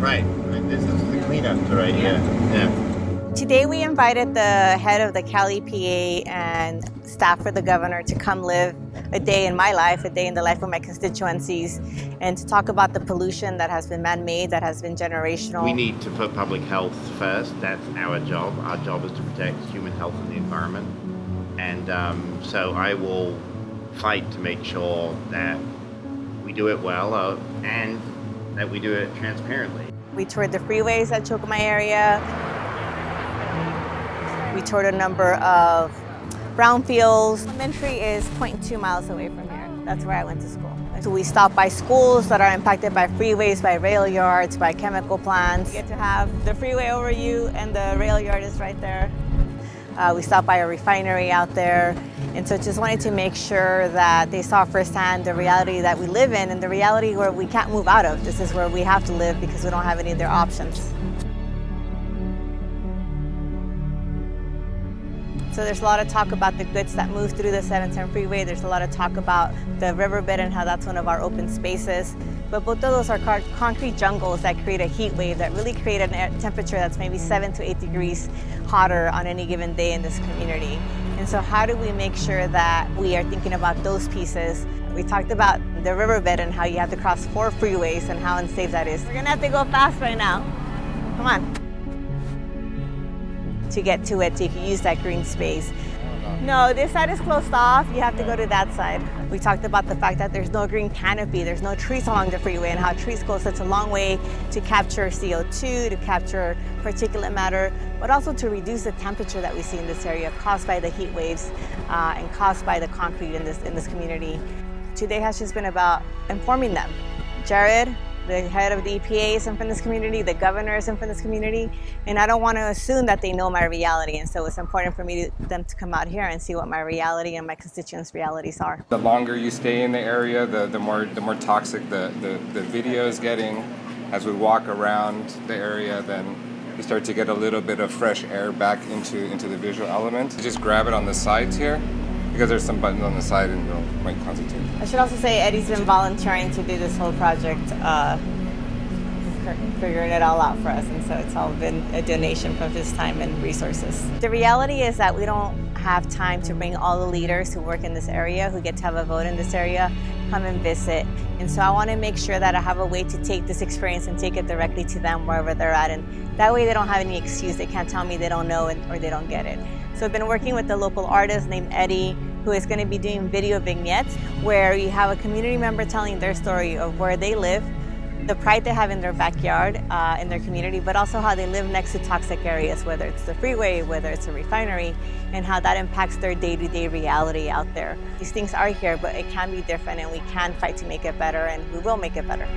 Right. This is the cleanup right here. Yeah. Today we invited the head of the Cali PA and staff for the governor to come live a day in my life, a day in the life of my constituencies, and to talk about the pollution that has been man-made, that has been generational. We need to put public health first. That's our job. Our job is to protect human health and the environment. And so I will fight to make sure that we do it well and that we do it transparently. We toured the freeways that choke my area. We toured a number of brownfields. Elementary is 0.2 miles away from here. That's where I went to school. So we stop by schools that are impacted by freeways, by rail yards, by chemical plants. You get to have the freeway over you and the rail yard is right there. We stopped by a refinery out there. And so just wanted to make sure that they saw firsthand the reality that we live in and the reality where we can't move out of. This is where we have to live because we don't have any other options. So there's a lot of talk about the goods that move through the 710 freeway. There's a lot of talk about the riverbed and how that's one of our open spaces. But both of those are concrete jungles that create a heat wave that really create a temperature that's maybe 7 to 8 degrees hotter on any given day in this community. And so how do we make sure that we are thinking about those pieces? We talked about the riverbed and how you have to cross 4 freeways and how unsafe that is. We're gonna have to go fast right now. Come on. To get to it, so you can use that green space. No, this side is closed off. You have to go to that side. We talked about the fact that there's no green canopy, there's no trees along the freeway, and how trees go such a long way to capture CO2, to capture particulate matter, but also to reduce the temperature that we see in this area caused by the heat waves and caused by the concrete in this community. Today has just been about informing them. Jared, the head of the EPA, is in from this community, the governor is in from this community, and I don't want to assume that they know my reality, and so it's important for them to come out here and see what my reality and my constituents' realities are. The longer you stay in the area, the more toxic the video is getting. As we walk around the area, then you start to get a little bit of fresh air back into the visual element. You just grab it on the sides here, because there's some buttons on the side and you might concentrate. I should also say Eddy's been volunteering to do this whole project, figuring it all out for us, and so it's all been a donation from his time and resources. The reality is that we don't have time to bring all the leaders who work in this area, who get to have a vote in this area, come and visit. And so I want to make sure that I have a way to take this experience and take it directly to them wherever they're at, and that way they don't have any excuse. They can't tell me they don't know or they don't get it. So I've been working with a local artist named Eddy, who is going to be doing video vignettes where you have a community member telling their story of where they live, the pride they have in their backyard, in their community, but also how they live next to toxic areas, whether it's the freeway, whether it's a refinery, and how that impacts their day-to-day reality out there. These things are here, but it can be different, and we can fight to make it better, and we will make it better.